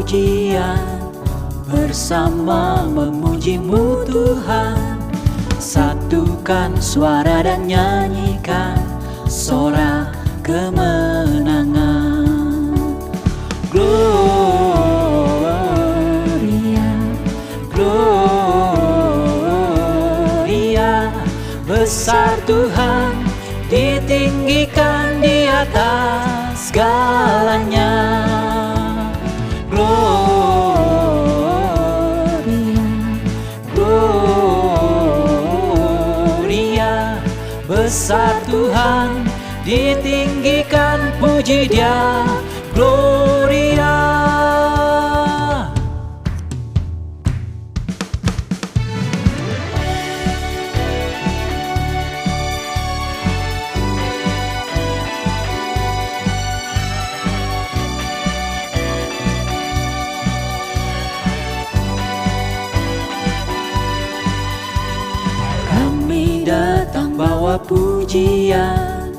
pujian, bersama memuji-Mu Tuhan. Satukan suara dan nyanyikan sorak kemenangan. Gloria, Gloria, besar Tuhan, ditinggikan di atas segalanya. Gloria, Gloria, besar Tuhan, ditinggikan, puji Dia. Gloria. Kami datang bawa pujian,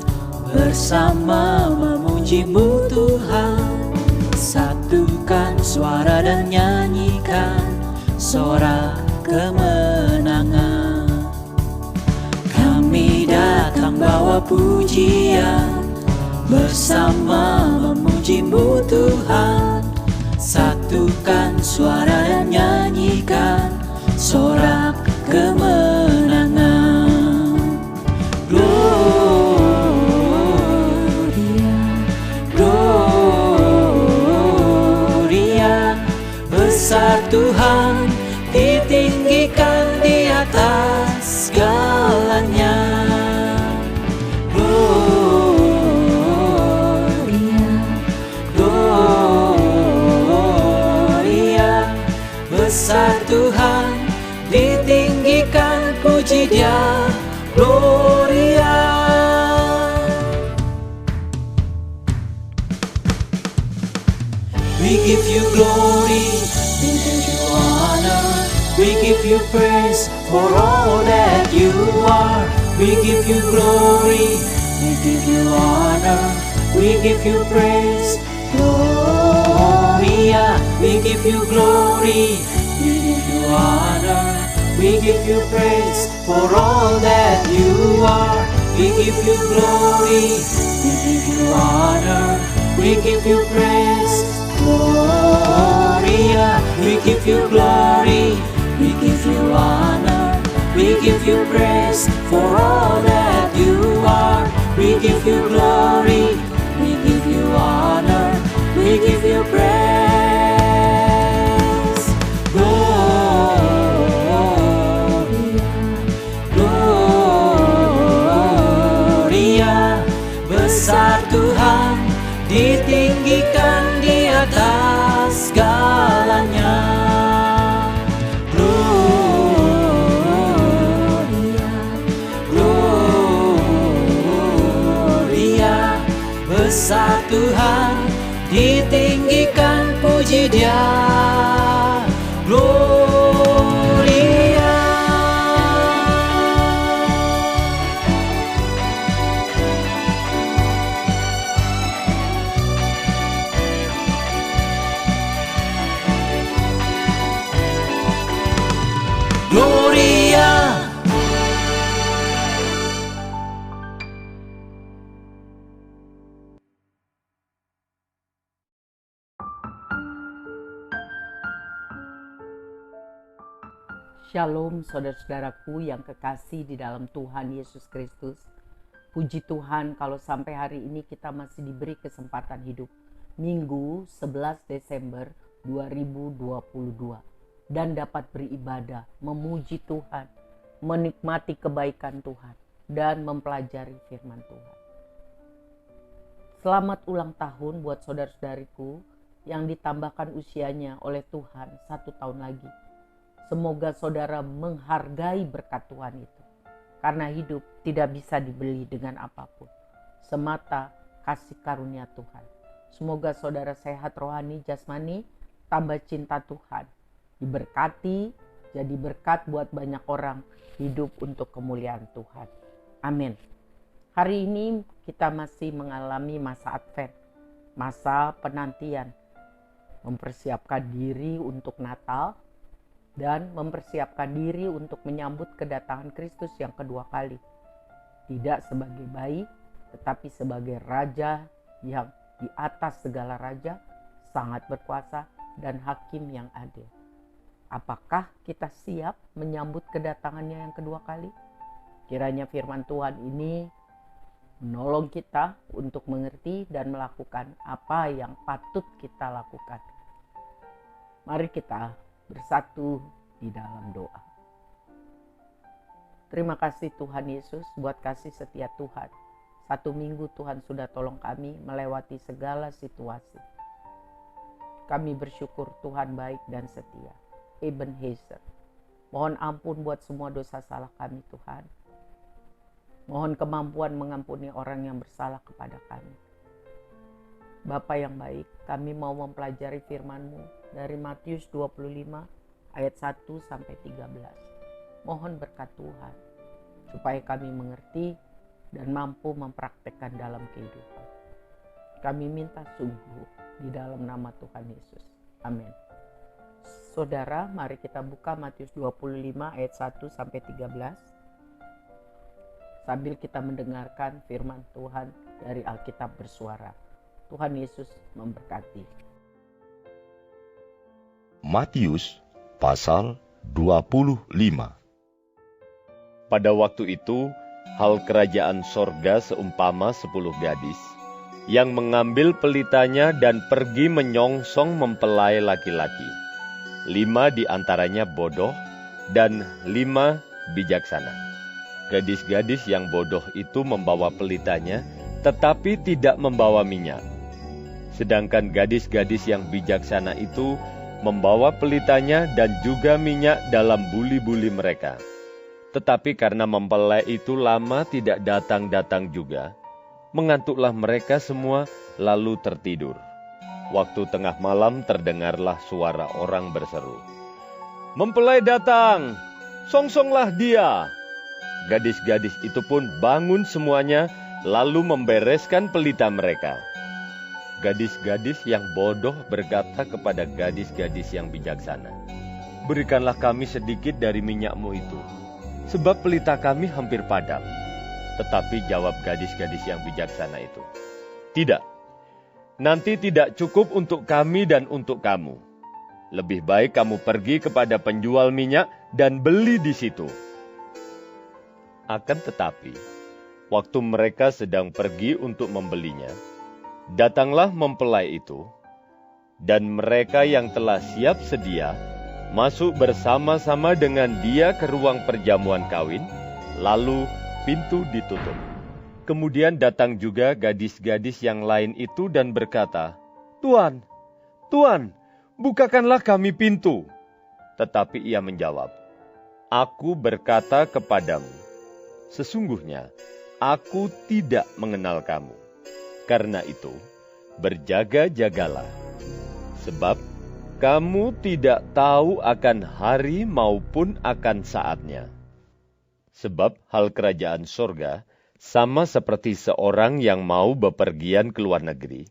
bersama memuji-Mu Tuhan. Satukan suara dan nyanyikan sorak kemenangan. Kami datang bawa pujian, bersama memuji-Mu Tuhan. Satukan suara dan nyanyikan sorak kemenangan. Besar Tuhan, ditinggikan di atas segalanya. Gloria, Gloria, besar Tuhan, ditinggikan, puji Dia. Gloria. We give you glory, we give you honor, we give you praise for all that you are. We give you glory, we give you honor, we give you praise. Gloria, we give you glory, we give you honor, we give you praise for all that you are. We give you glory, we give you honor, we give you praise. Gloria, we give you glory, we give you honor, we give you praise for all that you are. We give you glory, we give you honor, we give you praise. Gloria, Gloria, besar Tuhan, ditinggikan di atas segalanya. Gloria, Gloria, besar Tuhan, ditinggikan, puji Dia. Gloria. Gloria. Shalom saudara-saudaraku yang kekasih di dalam Tuhan Yesus Kristus. Puji Tuhan kalau sampai hari ini kita masih diberi kesempatan hidup. Minggu 11 Desember 2022. Dan dapat beribadah, memuji Tuhan, menikmati kebaikan Tuhan, dan mempelajari firman Tuhan. Selamat ulang tahun buat saudara-saudariku yang ditambahkan usianya oleh Tuhan 1 tahun lagi. Semoga saudara menghargai berkat Tuhan itu. Karena hidup tidak bisa dibeli dengan apapun. Semata kasih karunia Tuhan. Semoga saudara sehat rohani, jasmani, tambah cinta Tuhan. Diberkati, jadi berkat buat banyak orang, hidup untuk kemuliaan Tuhan. Amin. Hari ini kita masih mengalami masa Advent, masa penantian, mempersiapkan diri untuk Natal, dan mempersiapkan diri untuk menyambut kedatangan Kristus yang kedua kali. Tidak sebagai bayi, tetapi sebagai Raja yang di atas segala raja, sangat berkuasa, dan hakim yang adil. Apakah kita siap menyambut kedatangannya yang kedua kali? Kiranya firman Tuhan ini menolong kita untuk mengerti dan melakukan apa yang patut kita lakukan. Mari kita bersatu di dalam doa. Terima kasih Tuhan Yesus buat kasih setia Tuhan. 1 minggu Tuhan sudah tolong kami melewati segala situasi. Kami bersyukur Tuhan baik dan setia. Ebenezer. Mohon ampun buat semua dosa salah kami Tuhan. Mohon kemampuan mengampuni orang yang bersalah kepada kami. Bapa yang baik, kami mau mempelajari firman-Mu dari Matius 25 ayat 1 sampai 13. Mohon berkat Tuhan supaya kami mengerti dan mampu mempraktekkan dalam kehidupan. Kami minta sungguh di dalam nama Tuhan Yesus. Amin. Saudara, mari kita buka Matius 25 ayat 1 sampai 13. Sambil kita mendengarkan firman Tuhan dari Alkitab bersuara. Tuhan Yesus memberkati. Matius pasal 25. Pada waktu itu, hal kerajaan sorga seumpama 10 gadis yang mengambil pelitanya dan pergi menyongsong mempelai laki-laki. 5 di antaranya bodoh dan 5 bijaksana. Gadis-gadis yang bodoh itu membawa pelitanya, tetapi tidak membawa minyak. Sedangkan gadis-gadis yang bijaksana itu membawa pelitanya dan juga minyak dalam buli-buli mereka. Tetapi karena mempelai itu lama tidak datang-datang juga, mengantuklah mereka semua lalu tertidur. Waktu tengah malam terdengarlah suara orang berseru, "Mempelai datang, songsonglah dia!" Gadis-gadis itu pun bangun semuanya, lalu membereskan pelita mereka. Gadis-gadis yang bodoh berkata kepada gadis-gadis yang bijaksana, "Berikanlah kami sedikit dari minyak-Mu itu, sebab pelita kami hampir padam." Tetapi jawab gadis-gadis yang bijaksana itu, "Tidak, nanti tidak cukup untuk kami dan untuk kamu. Lebih baik kamu pergi kepada penjual minyak dan beli di situ." Akan tetapi, waktu mereka sedang pergi untuk membelinya, datanglah mempelai itu, dan mereka yang telah siap sedia masuk bersama-sama dengan dia ke ruang perjamuan kawin, lalu pintu ditutup. Kemudian datang juga gadis-gadis yang lain itu dan berkata, "Tuan, Tuan, bukakanlah kami pintu." Tetapi ia menjawab, "Aku berkata kepadamu, sesungguhnya aku tidak mengenal kamu. Karena itu, berjaga-jagalah, sebab kamu tidak tahu akan hari maupun akan saatnya. Sebab hal kerajaan sorga sama seperti seorang yang mau bepergian ke luar negeri,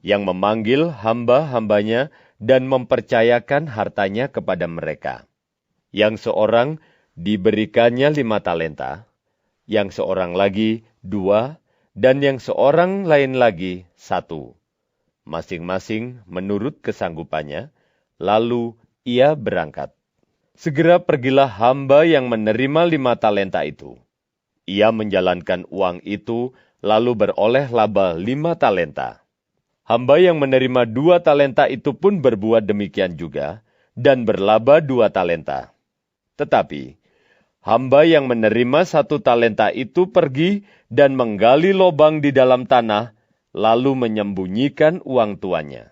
yang memanggil hamba-hambanya dan mempercayakan hartanya kepada mereka. Yang seorang diberikannya 5 talenta, yang seorang lagi 2, dan yang seorang lain lagi 1. Masing-masing menurut kesanggupannya, lalu ia berangkat. Segera pergilah hamba yang menerima 5 talenta itu. Ia menjalankan uang itu, lalu beroleh laba 5 talenta. Hamba yang menerima 2 talenta itu pun berbuat demikian juga, dan berlaba 2 talenta. Tetapi hamba yang menerima 1 talenta itu pergi dan menggali lubang di dalam tanah, lalu menyembunyikan uang tuannya.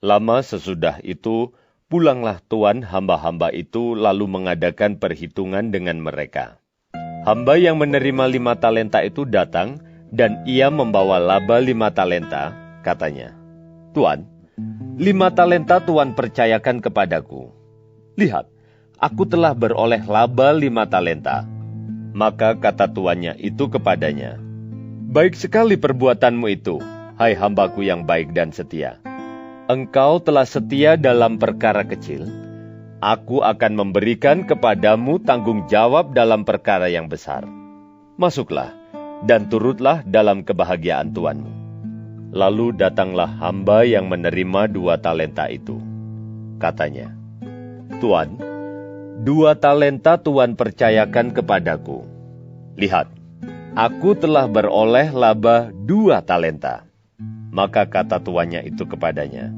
Lama sesudah itu, pulanglah tuan hamba-hamba itu lalu mengadakan perhitungan dengan mereka. Hamba yang menerima 5 talenta itu datang, dan ia membawa laba 5 talenta, katanya, "Tuan, 5 talenta Tuan percayakan kepadaku. Lihat, aku telah beroleh laba 5 talenta. Maka kata tuannya itu kepadanya, "Baik sekali perbuatanmu itu, hai hambaku yang baik dan setia. engkau telah setia dalam perkara kecil, aku akan memberikan kepadamu tanggung jawab dalam perkara yang besar. Masuklah dan turutlah dalam kebahagiaan Tuanmu. Lalu datanglah hamba yang menerima 2 talenta itu. Katanya, Tuan, 2 talenta Tuan percayakan kepadaku. Lihat, aku telah beroleh laba 2 talenta. Maka kata tuannya itu kepadanya,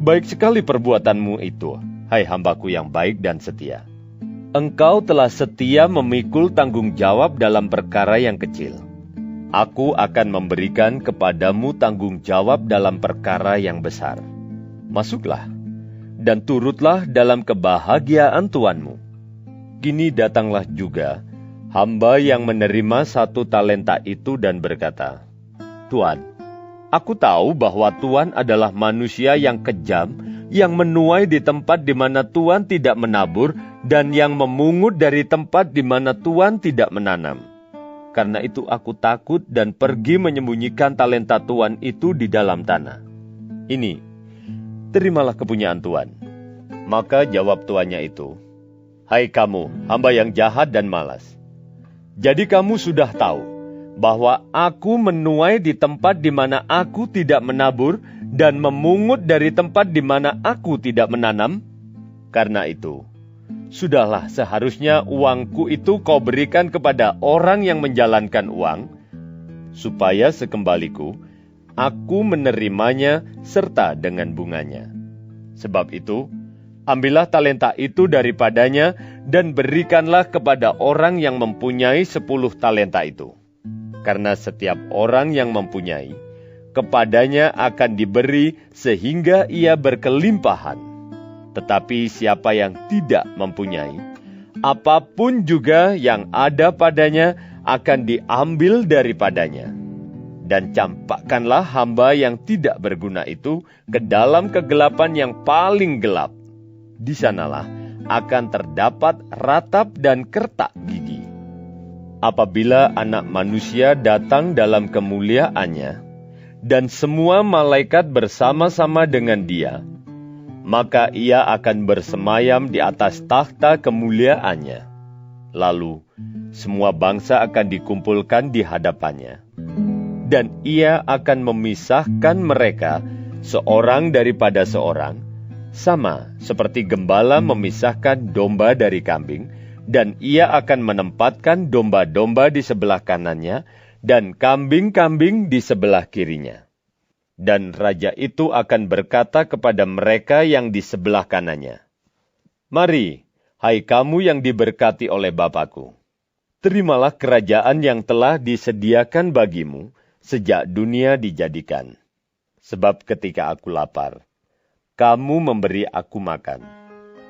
baik sekali perbuatanmu itu, hai hambaku yang baik dan setia. Engkau telah setia memikul tanggung jawab dalam perkara yang kecil. Aku akan memberikan kepadamu tanggung jawab dalam perkara yang besar. Masuklah, dan turutlah dalam kebahagiaan tuanmu. Kini datanglah juga hamba yang menerima 1 talenta itu dan berkata, Tuan, aku tahu bahwa Tuan adalah manusia yang kejam, yang menuai di tempat di mana Tuan tidak menabur, dan yang memungut dari tempat di mana Tuan tidak menanam. Karena itu aku takut dan pergi menyembunyikan talenta Tuan itu di dalam tanah. Ini, terimalah kepunyaan Tuan. Maka jawab tuannya itu, hai kamu, hamba yang jahat dan malas. Jadi kamu sudah tahu bahwa aku menuai di tempat di mana aku tidak menabur dan memungut dari tempat di mana aku tidak menanam. Karena itu, sudahlah seharusnya uangku itu kau berikan kepada orang yang menjalankan uang, supaya sekembaliku, aku menerimanya serta dengan bunganya. Sebab itu, ambillah talenta itu daripadanya dan berikanlah kepada orang yang mempunyai 10 talenta itu. Karena setiap orang yang mempunyai, kepadanya akan diberi sehingga ia berkelimpahan. Tetapi siapa yang tidak mempunyai, apapun juga yang ada padanya akan diambil daripadanya. Dan campakkanlah hamba yang tidak berguna itu ke dalam kegelapan yang paling gelap. Di sanalah akan terdapat ratap dan kertak gigi. Apabila Anak Manusia datang dalam kemuliaannya, dan semua malaikat bersama-sama dengan Dia, maka Ia akan bersemayam di atas takhta kemuliaannya. Lalu, semua bangsa akan dikumpulkan di hadapannya. Dan Ia akan memisahkan mereka seorang daripada seorang, sama seperti gembala memisahkan domba dari kambing, dan Ia akan menempatkan domba-domba di sebelah kanannya, dan kambing-kambing di sebelah kirinya. Dan raja itu akan berkata kepada mereka yang di sebelah kanannya, Mari, hai kamu yang diberkati oleh Bapa-Ku, terimalah kerajaan yang telah disediakan bagimu sejak dunia dijadikan. Sebab ketika aku lapar, kamu memberi aku makan.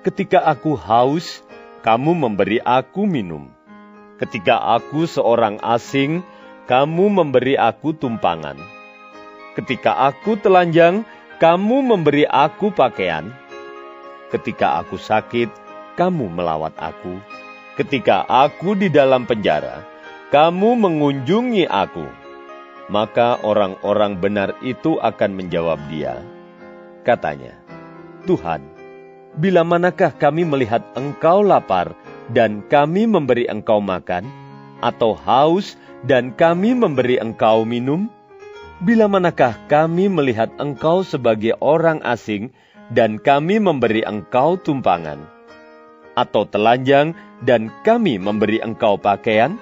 Ketika aku haus, kamu memberi aku minum. Ketika aku seorang asing, kamu memberi aku tumpangan. Ketika aku telanjang, kamu memberi aku pakaian. Ketika aku sakit, kamu melawat aku. Ketika aku di dalam penjara, kamu mengunjungi aku. Maka orang-orang benar itu akan menjawab Dia. Katanya, Tuhan, bila manakah kami melihat Engkau lapar dan kami memberi Engkau makan, atau haus dan kami memberi Engkau minum? Bila manakah kami melihat Engkau sebagai orang asing dan kami memberi Engkau tumpangan, atau telanjang dan kami memberi Engkau pakaian?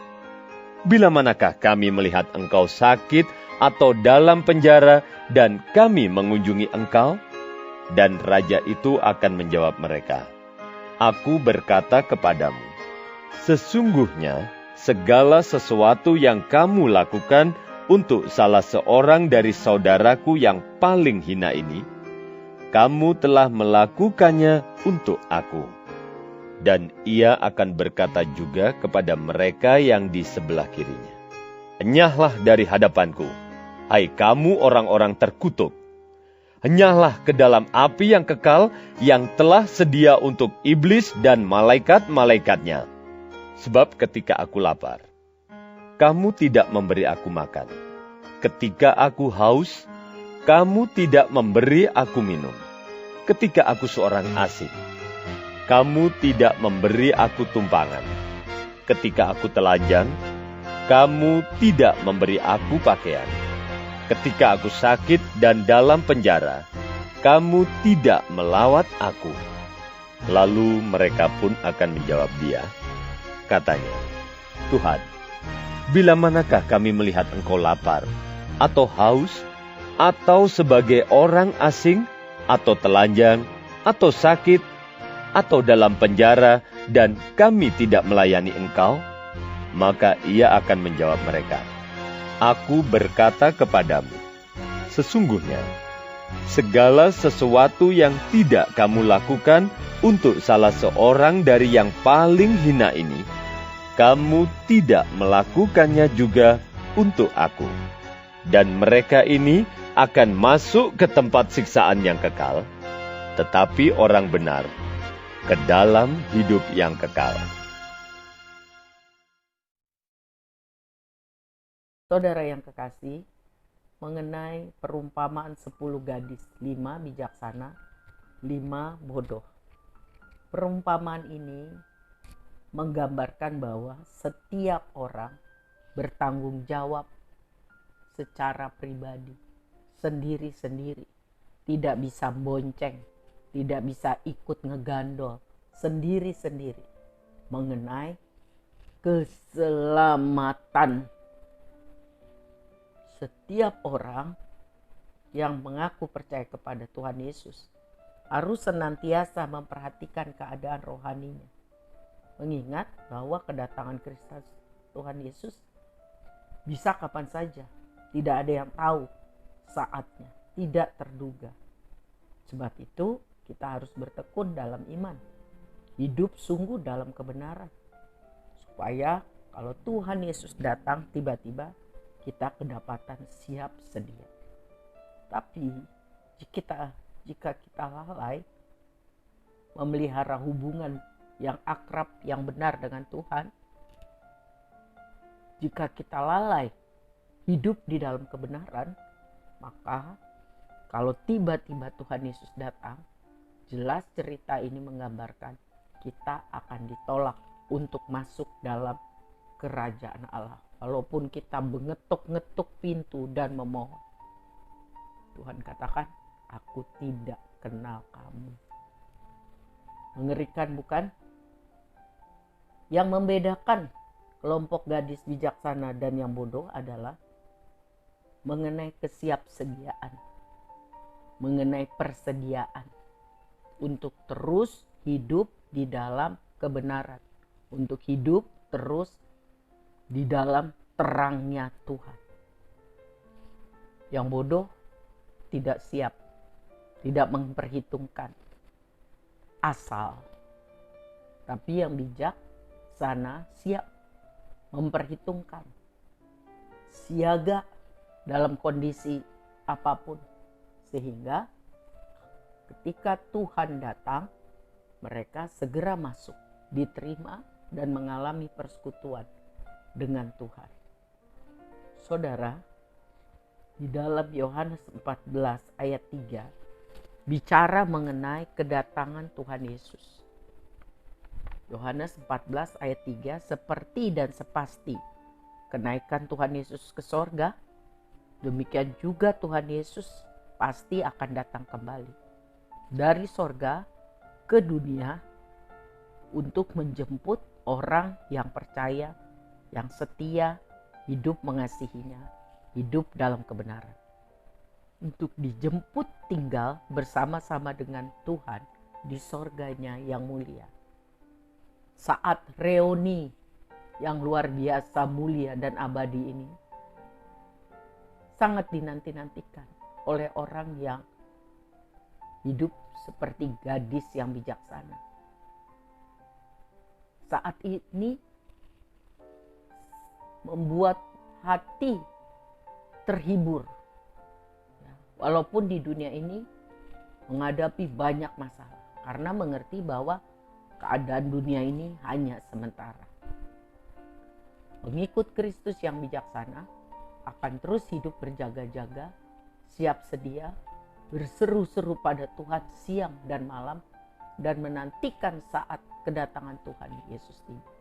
Bila manakah kami melihat Engkau sakit atau dalam penjara dan kami mengunjungi Engkau? Dan raja itu akan menjawab mereka, Aku berkata kepadamu, sesungguhnya segala sesuatu yang kamu lakukan untuk salah seorang dari saudaraku yang paling hina ini, kamu telah melakukannya untuk aku. Dan ia akan berkata juga kepada mereka yang di sebelah kirinya, Enyahlah dari hadapanku, hai kamu orang-orang terkutuk. Enyahlah ke dalam api yang kekal yang telah sedia untuk iblis dan malaikat-malaikatnya. Sebab ketika aku lapar, kamu tidak memberi aku makan. Ketika aku haus, kamu tidak memberi aku minum ketika aku seorang asing. Kamu tidak memberi aku tumpangan ketika aku telanjang. Kamu tidak memberi aku pakaian ketika aku sakit dan dalam penjara. Kamu tidak melawat aku. Lalu mereka pun akan menjawab dia, katanya, Tuhan, bila manakah kami melihat Engkau lapar, atau haus, atau sebagai orang asing, atau telanjang, atau sakit, atau dalam penjara, dan kami tidak melayani Engkau? Maka ia akan menjawab mereka, Aku berkata kepadamu, sesungguhnya, segala sesuatu yang tidak kamu lakukan untuk salah seorang dari yang paling hina ini, kamu tidak melakukannya juga untuk aku. Dan mereka ini akan masuk ke tempat siksaan yang kekal, tetapi orang benar ke dalam hidup yang kekal. Saudara yang kekasih, mengenai perumpamaan 10 gadis, 5 bijaksana, 5 bodoh. Perumpamaan ini menggambarkan bahwa setiap orang bertanggung jawab secara pribadi, sendiri-sendiri. Tidak bisa bonceng, tidak bisa ikut ngegandol, sendiri-sendiri. Mengenai keselamatan. Setiap orang yang mengaku percaya kepada Tuhan Yesus harus senantiasa memperhatikan keadaan rohaninya. Mengingat bahwa kedatangan Kristus Tuhan Yesus bisa kapan saja. Tidak ada yang tahu saatnya, tidak terduga. Sebab itu kita harus bertekun dalam iman. Hidup sungguh dalam kebenaran. Supaya kalau Tuhan Yesus datang tiba-tiba, kita kedapatan siap sedia. Tapi jika kita lalai memelihara hubungan yang akrab, yang benar dengan Tuhan, jika kita lalai hidup di dalam kebenaran, maka kalau tiba-tiba Tuhan Yesus datang, jelas cerita ini menggambarkan kita akan ditolak untuk masuk dalam kerajaan Allah. Walaupun kita mengetuk-ngetuk pintu dan memohon, Tuhan katakan, aku tidak kenal kamu. Mengerikan bukan? Yang membedakan kelompok gadis bijaksana dan yang bodoh adalah mengenai kesiapsediaan, mengenai persediaan untuk terus hidup di dalam kebenaran, untuk hidup terus di dalam terangnya Tuhan. Yang bodoh tidak siap, tidak memperhitungkan asal. Tapi yang bijak sana siap memperhitungkan, siaga dalam kondisi apapun, sehingga ketika Tuhan datang, mereka segera masuk, diterima dan mengalami persekutuan dengan Tuhan. Saudara, di dalam Yohanes 14 ayat 3 bicara mengenai kedatangan Tuhan Yesus. Yohanes 14 ayat 3, seperti dan sepasti kenaikan Tuhan Yesus ke sorga, demikian juga Tuhan Yesus pasti akan datang kembali dari sorga ke dunia untuk menjemput orang yang percaya, yang setia, hidup mengasihinya, hidup dalam kebenaran. Untuk dijemput tinggal bersama-sama dengan Tuhan di sorganya yang mulia. Saat reuni yang luar biasa mulia dan abadi ini sangat dinanti-nantikan oleh orang yang hidup seperti gadis yang bijaksana. Saat ini membuat hati terhibur. Walaupun di dunia ini menghadapi banyak masalah. Karena mengerti bahwa keadaan dunia ini hanya sementara. Pengikut Kristus yang bijaksana akan terus hidup berjaga-jaga siap sedia, berseru-seru pada Tuhan siang dan malam, dan menantikan saat kedatangan Tuhan Yesus tiba.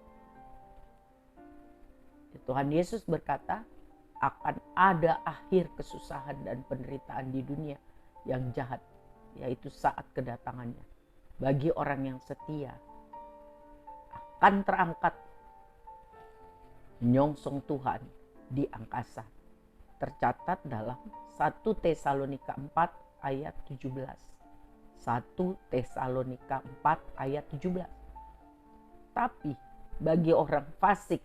Tuhan Yesus berkata, akan ada akhir kesusahan dan penderitaan di dunia yang jahat, yaitu saat kedatangannya. Bagi orang yang setia akan terangkat menyongsong Tuhan di angkasa. Tercatat dalam 1 Tesalonika 4 ayat 17. 1 Tesalonika 4 ayat 17. Tapi bagi orang fasik,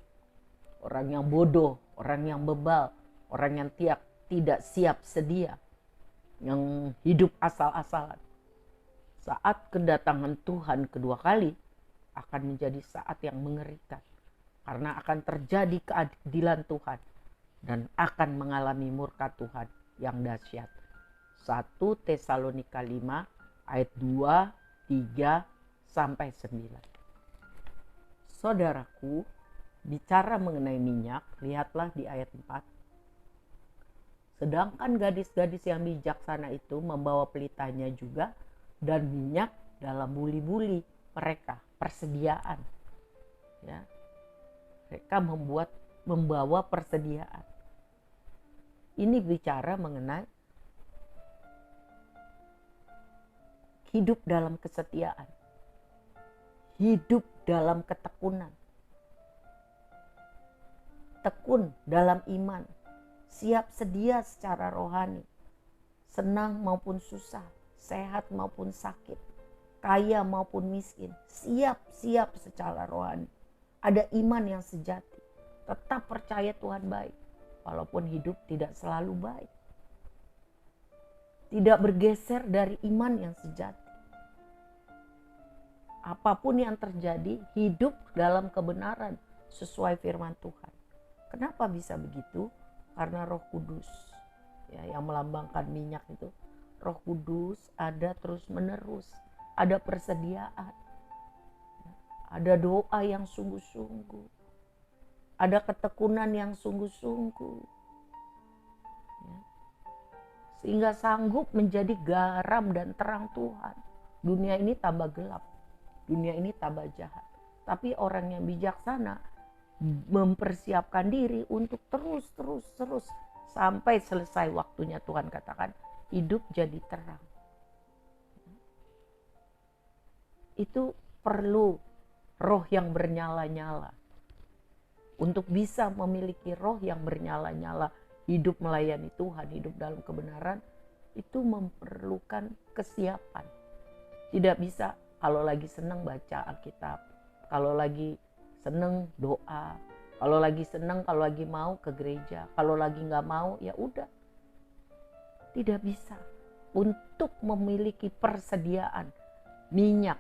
orang yang bodoh, orang yang bebal, orang yang tidak siap sedia, yang hidup asal-asalan, saat kedatangan Tuhan kedua kali akan menjadi saat yang mengerikan. Karena akan terjadi keadilan Tuhan dan akan mengalami murka Tuhan yang dahsyat. 1 Tesalonika 5 ayat 2, 3, sampai 9. Saudaraku, bicara mengenai minyak, lihatlah di ayat 4. Sedangkan gadis-gadis yang bijaksana itu membawa pelitanya juga dan minyak dalam buli-buli mereka, persediaan. Ya. Mereka membawa persediaan. Ini bicara mengenai hidup dalam kesetiaan, hidup dalam ketekunan, tekun dalam iman, siap sedia secara rohani, senang maupun susah, sehat maupun sakit, kaya maupun miskin, siap secara rohani. Ada iman yang sejati, tetap percaya Tuhan baik, walaupun hidup tidak selalu baik. Tidak bergeser dari iman yang sejati. Apapun yang terjadi, hidup dalam kebenaran sesuai firman Tuhan. Kenapa bisa begitu? Karena Roh Kudus, ya, yang melambangkan minyak itu. Roh Kudus ada terus menerus, ada persediaan, ada doa yang sungguh-sungguh, ada ketekunan yang sungguh-sungguh, ya, sehingga sanggup menjadi garam dan terang Tuhan. Dunia ini tambah gelap, dunia ini tambah jahat, tapi orang yang bijaksana mempersiapkan diri untuk terus sampai selesai waktunya. Tuhan katakan hidup jadi terang. Itu perlu roh yang bernyala-nyala. Untuk bisa memiliki roh yang bernyala-nyala, hidup melayani Tuhan, hidup dalam kebenaran, itu memerlukan kesiapan. Tidak bisa kalau lagi senang baca Alkitab, kalau lagi seneng doa, kalau lagi seneng, kalau lagi mau ke gereja, kalau lagi nggak mau ya udah. Tidak bisa. Untuk memiliki persediaan minyak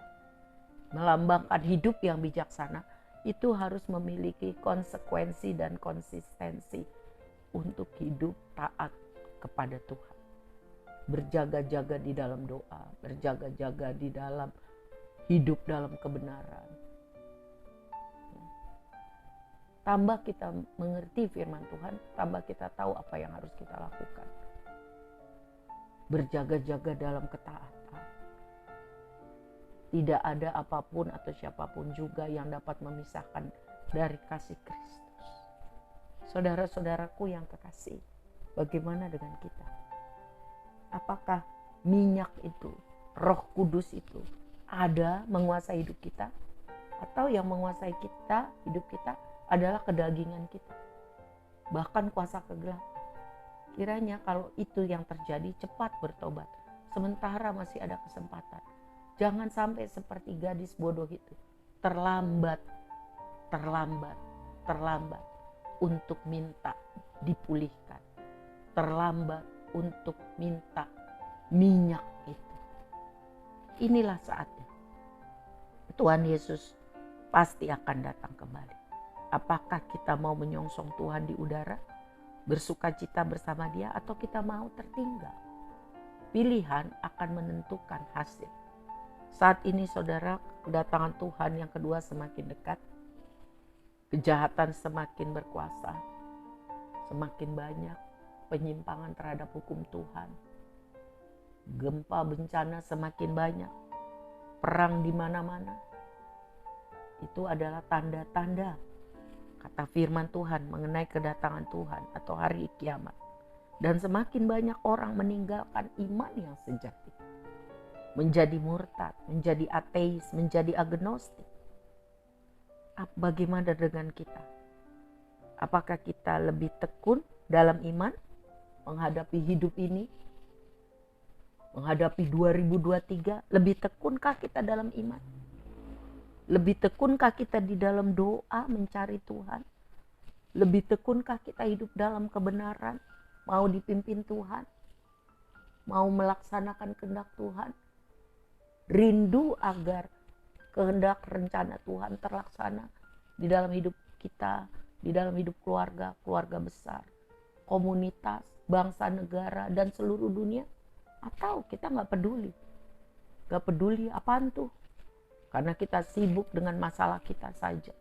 melambangkan hidup yang bijaksana, itu harus memiliki konsekuensi dan konsistensi untuk hidup taat kepada Tuhan. Berjaga-jaga di dalam doa, berjaga-jaga di dalam hidup dalam kebenaran. Tambah kita mengerti firman Tuhan, tambah kita tahu apa yang harus kita lakukan. Berjaga-jaga dalam ketaatan. Tidak ada apapun atau siapapun juga yang dapat memisahkan dari kasih Kristus. Saudara-saudaraku yang kekasih, bagaimana dengan kita? Apakah minyak itu, Roh Kudus itu ada menguasai hidup kita? Atau yang menguasai kita, hidup kita adalah kedagingan kita, bahkan kuasa kegelapan? Kiranya kalau itu yang terjadi, cepat bertobat sementara masih ada kesempatan. Jangan sampai seperti gadis bodoh itu terlambat untuk minta dipulihkan, terlambat untuk minta minyak itu. Inilah saatnya Tuhan Yesus pasti akan datang kembali. Apakah kita mau menyongsong Tuhan di udara, bersukacita bersama Dia, atau kita mau tertinggal? Pilihan akan menentukan hasil. Saat ini saudara, kedatangan Tuhan yang kedua semakin dekat. Kejahatan semakin berkuasa, semakin banyak. penyimpangan terhadap hukum Tuhan. Gempa bencana semakin banyak, perang di mana-mana. Itu adalah tanda-tanda kata firman Tuhan mengenai kedatangan Tuhan atau hari kiamat. Dan semakin banyak orang meninggalkan iman yang sejati, menjadi murtad, menjadi ateis, menjadi agnostik. Bagaimana dengan kita? Apakah kita lebih tekun dalam iman menghadapi hidup ini? Menghadapi 2023, lebih tekunkah kita dalam iman? Lebih tekunkah kita di dalam doa mencari Tuhan? Lebih tekunkah kita hidup dalam kebenaran? Mau dipimpin Tuhan? Mau melaksanakan kehendak Tuhan? Rindu agar kehendak rencana Tuhan terlaksana di dalam hidup kita, di dalam hidup keluarga, keluarga besar, komunitas, bangsa, negara, dan seluruh dunia. Atau kita gak peduli. Gak peduli apaan tuh. Karena kita sibuk dengan masalah kita saja.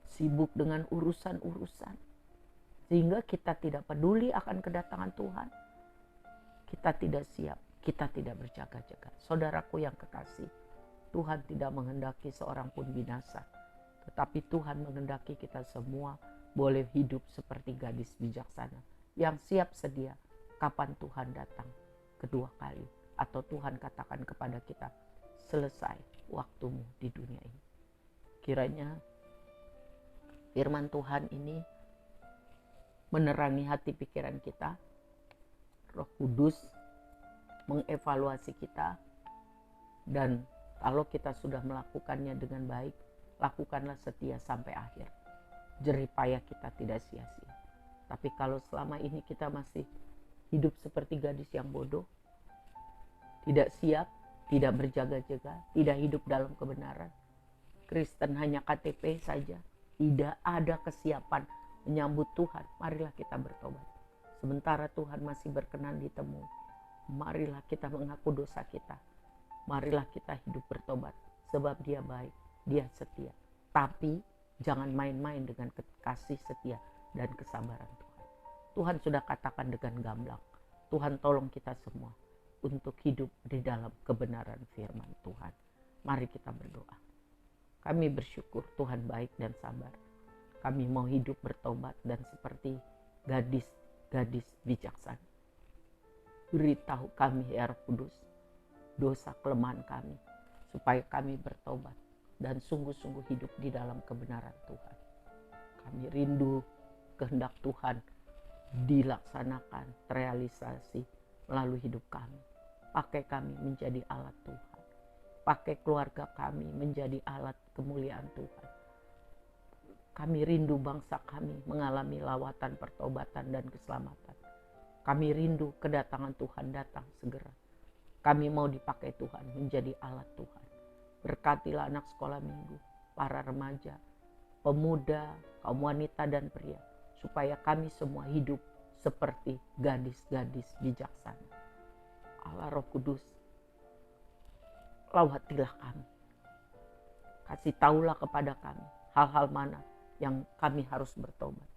Sibuk dengan urusan-urusan. Sehingga kita tidak peduli akan kedatangan Tuhan. Kita tidak siap, kita tidak berjaga-jaga. Saudaraku yang kekasih, Tuhan tidak menghendaki seorang pun binasa. Tetapi Tuhan menghendaki kita semua boleh hidup seperti gadis bijaksana. Yang siap sedia kapan Tuhan datang kedua kali. Atau Tuhan katakan kepada kita, selesai waktumu di dunia ini. Kiranya firman Tuhan ini menerangi hati pikiran kita. Roh Kudus mengevaluasi kita. Dan kalau kita sudah melakukannya dengan baik, lakukanlah setia sampai akhir. Jerih payah kita tidak sia-sia. Tapi kalau selama ini kita masih hidup seperti gadis yang bodoh, tidak siap, tidak berjaga-jaga, tidak hidup dalam kebenaran, Kristen hanya KTP saja, tidak ada kesiapan menyambut Tuhan, marilah kita bertobat. Sementara Tuhan masih berkenan ditemui, marilah kita mengaku dosa kita. Marilah kita hidup bertobat, sebab Dia baik, Dia setia. Tapi jangan main-main dengan kasih setia dan kesabaran Tuhan. Tuhan sudah katakan dengan gamblang, Tuhan tolong kita semua untuk hidup di dalam kebenaran firman Tuhan. Mari kita berdoa. Kami bersyukur Tuhan baik dan sabar. Kami mau hidup bertobat dan seperti gadis-gadis bijaksana. Beritahu kami ya Roh Kudus, dosa kelemahan kami, supaya kami bertobat dan sungguh-sungguh hidup di dalam kebenaran Tuhan. Kami rindu kehendak Tuhan dilaksanakan, terrealisasi melalui hidup kami. Pakai kami menjadi alat Tuhan. Pakai keluarga kami menjadi alat kemuliaan Tuhan. Kami rindu bangsa kami mengalami lawatan pertobatan dan keselamatan. Kami rindu kedatangan Tuhan datang segera. Kami mau dipakai Tuhan menjadi alat Tuhan. Berkatilah anak sekolah minggu, para remaja, pemuda, kaum wanita dan pria, supaya kami semua hidup seperti gadis-gadis bijaksana. Allah Roh Kudus, lawatilah kami. Kasih tahulah kepada kami hal-hal mana yang kami harus bertobat.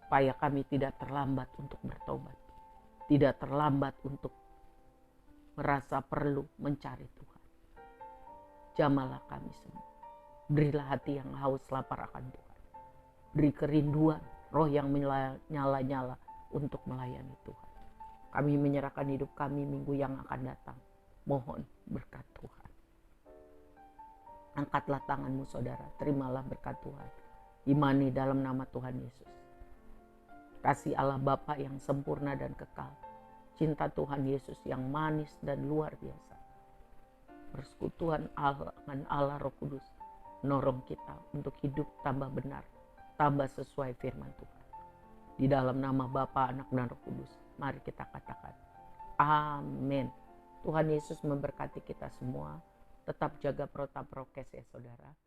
Supaya kami tidak terlambat untuk bertobat. Tidak terlambat untuk merasa perlu mencari Tuhan. Jamalah kami semua. Berilah hati yang haus lapar akan Tuhan. Beri kerinduan, roh yang menyala-nyala untuk melayani Tuhan. Kami menyerahkan hidup kami minggu yang akan datang. Mohon berkat Tuhan. Angkatlah tanganmu saudara, terimalah berkat Tuhan. Imani dalam nama Tuhan Yesus. Kasih Allah Bapa yang sempurna dan kekal. Cinta Tuhan Yesus yang manis dan luar biasa. Persekutuan Allah dengan Allah Roh Kudus menolong kita untuk hidup tambah benar, tambah sesuai firman Tuhan. Di dalam nama Bapa, Anak, dan Roh Kudus, mari kita katakan, amin. Tuhan Yesus memberkati kita semua. Tetap jaga protap prokes ya saudara.